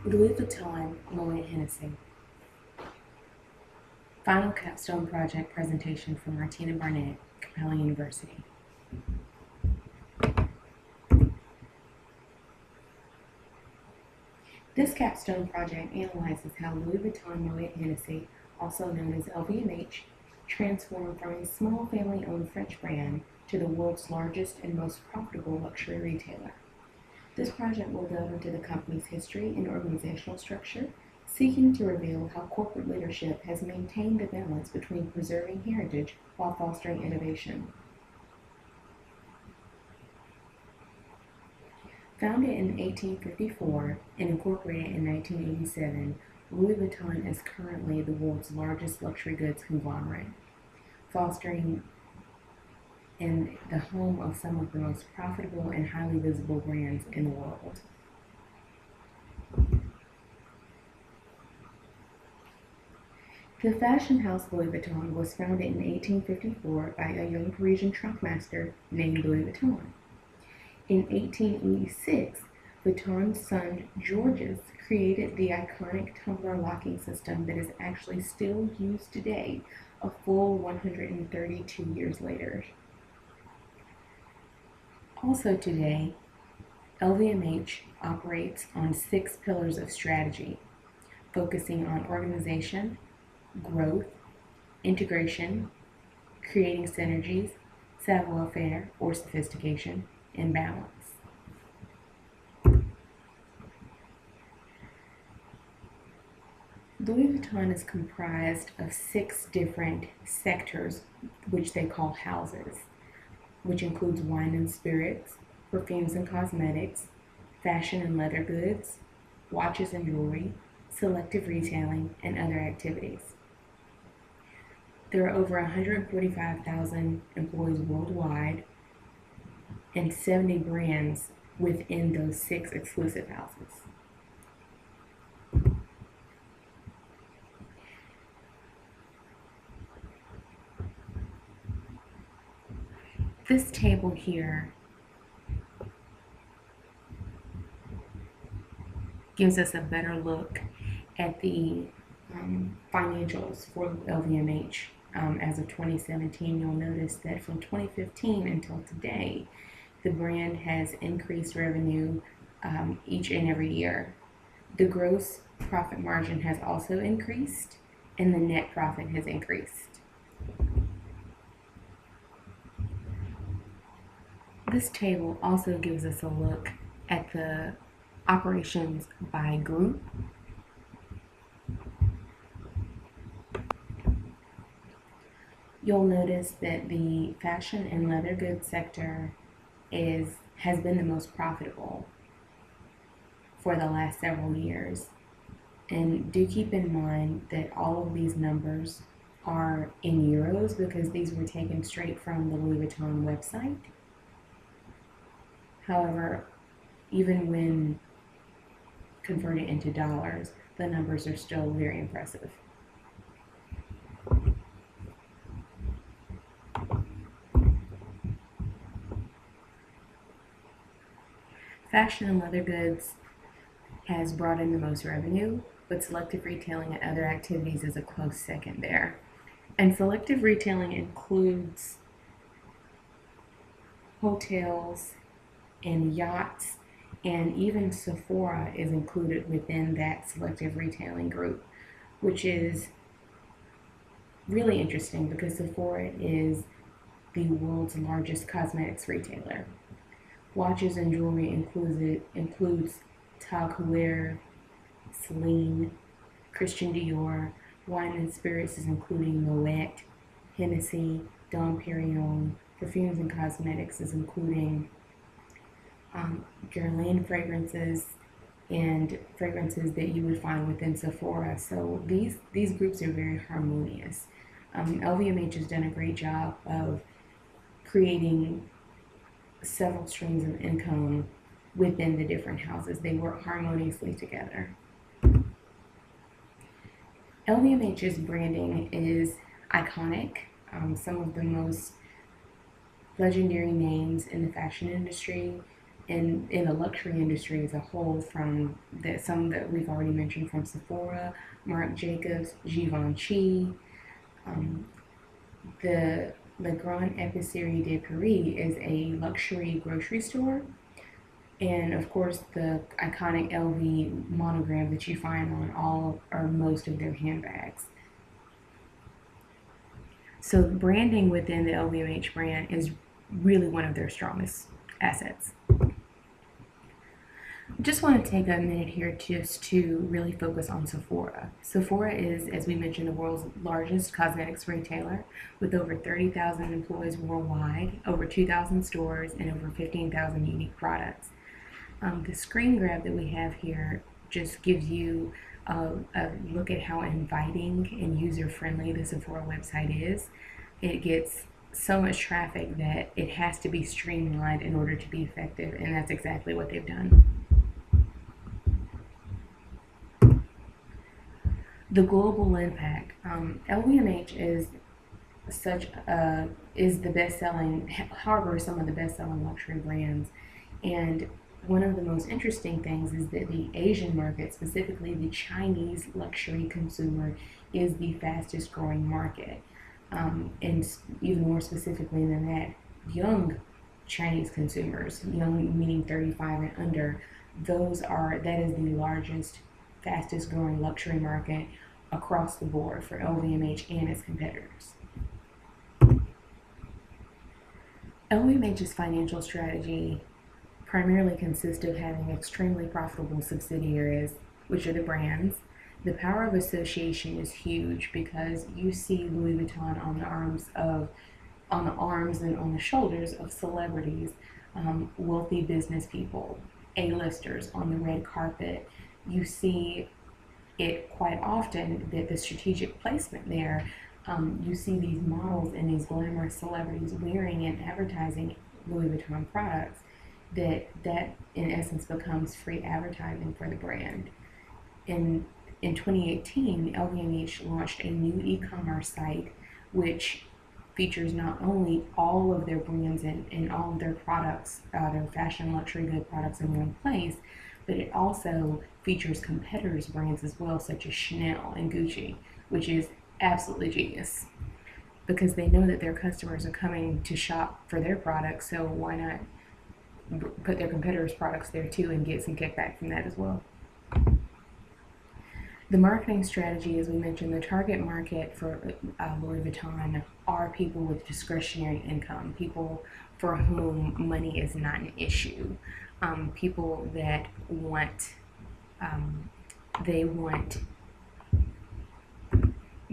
Louis Vuitton, Moet Hennessy. Final capstone project presentation from Martina Barnett, Capella University. This capstone project analyzes how Louis Vuitton Moet Hennessy, also known as LVMH, transformed from a small family-owned French brand to the world's largest and most profitable luxury retailer. This project will delve into the company's history and organizational structure, seeking to reveal how corporate leadership has maintained the balance between preserving heritage while fostering innovation. Founded in 1854 and incorporated in 1987, Louis Vuitton is currently the world's largest luxury goods conglomerate, fostering and the home of some of the most profitable and highly visible brands in the world. The fashion house Louis Vuitton was founded in 1854 by a young Parisian trunkmaster named Louis Vuitton. In 1886, Vuitton's son Georges created the iconic tumbler locking system that is actually still used today, a full 132 years later. Also today, LVMH operates on 6 pillars of strategy, focusing on organization, growth, integration, creating synergies, savoir-faire or sophistication, and balance. Louis Vuitton is comprised of 6 different sectors, which they call houses, which includes wine and spirits, perfumes and cosmetics, fashion and leather goods, watches and jewelry, selective retailing, and other activities. There are over 145,000 employees worldwide and 70 brands within those 6 exclusive houses. This table here gives us a better look at the financials for LVMH. As of 2017, you'll notice that from 2015 until today, the brand has increased revenue each and every year. The gross profit margin has also increased, and the net profit has increased. This table also gives us a look at the operations by group. You'll notice that the fashion and leather goods sector has been the most profitable for the last several years. And do keep in mind that all of these numbers are in euros because these were taken straight from the Louis Vuitton website. However, even when converted into dollars, the numbers are still very impressive. Fashion and leather goods has brought in the most revenue, but selective retailing and other activities is a close second there. And selective retailing includes hotels and yachts, and even Sephora is included within that selective retailing group, which is really interesting because Sephora is the world's largest cosmetics retailer. Watches and jewelry includes Tag Heuer, Celine, Christian Dior. Wine and spirits is including Moet, Hennessy, Dom Perignon. Perfumes and cosmetics is including Guerlain fragrances and fragrances that you would find within Sephora. So these groups are very harmonious. LVMH has done a great job of creating several streams of income within the different houses. They work harmoniously together. LVMH's branding is iconic. Some of the most legendary names in the fashion industry in the luxury industry as a whole, from some that we've already mentioned, from Sephora, Marc Jacobs, Givenchy, um, the Le Grand Épicerie de Paris is a luxury grocery store, and of course the iconic LV monogram that you find on all or most of their handbags. So branding within the LVMH brand is really one of their strongest assets. Just want to take a minute here just to really focus on Sephora. Sephora is, as we mentioned, the world's largest cosmetics retailer with over 30,000 employees worldwide, over 2,000 stores, and over 15,000 unique products. The screen grab that we have here just gives you a look at how inviting and user-friendly the Sephora website is. It gets so much traffic that it has to be streamlined in order to be effective, and that's exactly what they've done. The global impact. LVMH is the best-selling, harbors some of the best-selling luxury brands, and one of the most interesting things is that the Asian market, specifically the Chinese luxury consumer, is the fastest growing market. And even more specifically than that, young Chinese consumers, young meaning 35 and under, that is the largest, fastest growing luxury market across the board for LVMH and its competitors. LVMH's financial strategy primarily consists of having extremely profitable subsidiaries, which are the brands. The power of association is huge because you see Louis Vuitton on the arms and on the shoulders of celebrities, wealthy business people, A-listers on the red carpet. You see it quite often that the strategic placement there, you see these models and these glamorous celebrities wearing and advertising Louis Vuitton products, that in essence becomes free advertising for the brand. In 2018, LVMH launched a new e-commerce site which features not only all of their brands and all of their products, their fashion luxury good products in one place, but it also features competitors' brands as well, such as Chanel and Gucci, which is absolutely genius because they know that their customers are coming to shop for their products, so why not put their competitors' products there too and get some kickback from that as well. The marketing strategy, as we mentioned, the target market for Louis Vuitton are people with discretionary income, people for whom money is not an issue, people that they want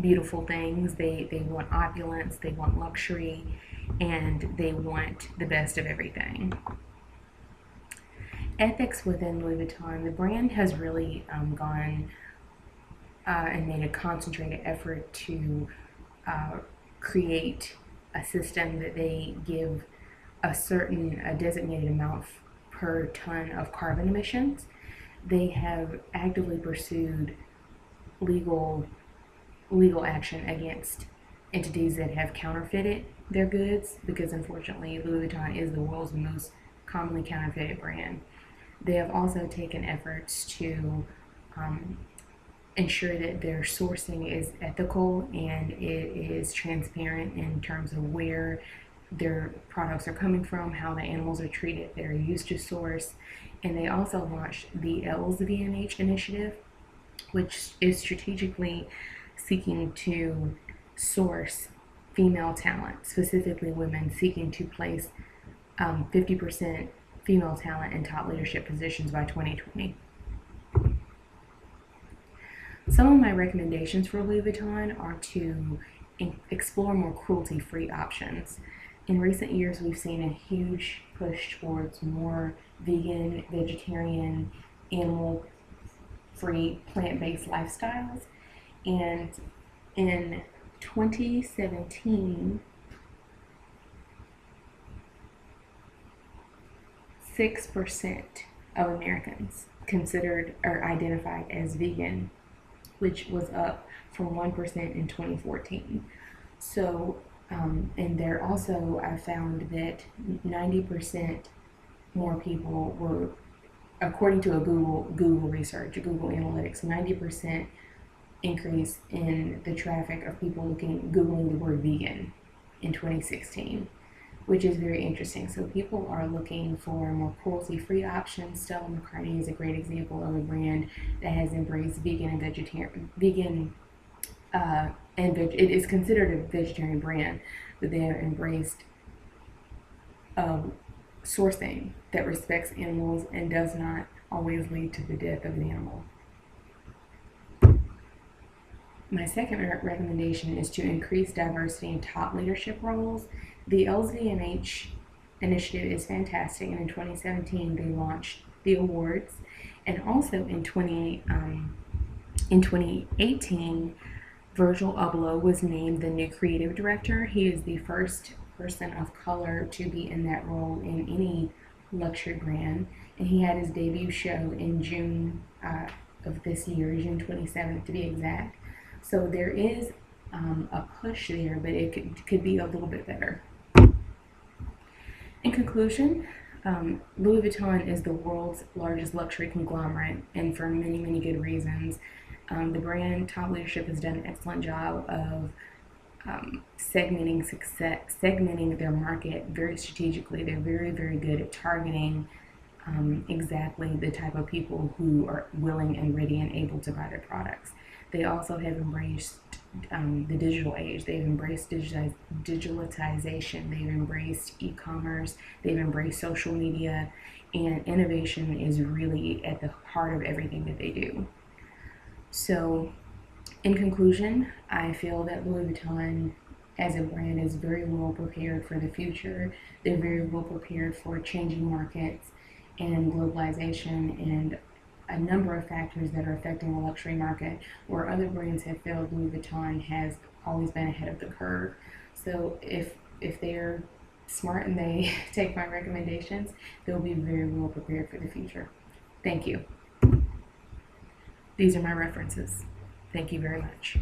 beautiful things, they want opulence, they want luxury, and they want the best of everything. Ethics within Louis Vuitton, the brand has really gone and made a concentrated effort to create a system that they give a designated amount per ton of carbon emissions. They have actively pursued legal action against entities that have counterfeited their goods, because unfortunately Louis Vuitton is the world's most commonly counterfeited brand. They have also taken efforts to ensure that their sourcing is ethical and it is transparent in terms of where their products are coming from, how the animals are treated that are used to source. And they also launched the LVMH initiative, which is strategically seeking to source female talent, specifically women, seeking to place 50% female talent in top leadership positions by 2020. Some of my recommendations for Louis Vuitton are to explore more cruelty-free options. In recent years, we've seen a huge push towards more vegan, vegetarian, animal-free, plant-based lifestyles. And in 2017, 6% of Americans considered or identified as vegan, which was up from 1% in 2014. So, and there also, I found that 90% more people were, according to a Google research, Google Analytics, 90% increase in the traffic of people Googling the word vegan in 2016, which is very interesting. So people are looking for more cruelty-free options. Stella McCartney is a great example of a brand that has embraced it is considered a vegetarian brand, but they have embraced sourcing that respects animals and does not always lead to the death of the animal. My second recommendation is to increase diversity in top leadership roles. The LVMH initiative is fantastic, and in 2017 they launched the awards, and also in 2018, Virgil Abloh was named the new creative director. He is the first person of color to be in that role in any luxury brand, and he had his debut show in June of this year, June 27th to be exact. So there is a push there, but it could be a little bit better. In conclusion, Louis Vuitton is the world's largest luxury conglomerate, and for many, many good reasons. The brand top leadership has done an excellent job of segmenting their market very strategically. They're very, very good at targeting exactly the type of people who are willing and ready and able to buy their products. They also have embraced the digital age. They've embraced digitalization. They've embraced e-commerce. They've embraced social media, and innovation is really at the heart of everything that they do. So, in conclusion, I feel that Louis Vuitton as a brand is very well prepared for the future. They're very well prepared for changing markets and globalization and a number of factors that are affecting the luxury market. Where other brands have failed, Louis Vuitton has always been ahead of the curve. So if they're smart and they take my recommendations, they'll be very well prepared for the future. Thank you. These are my references. Thank you very much.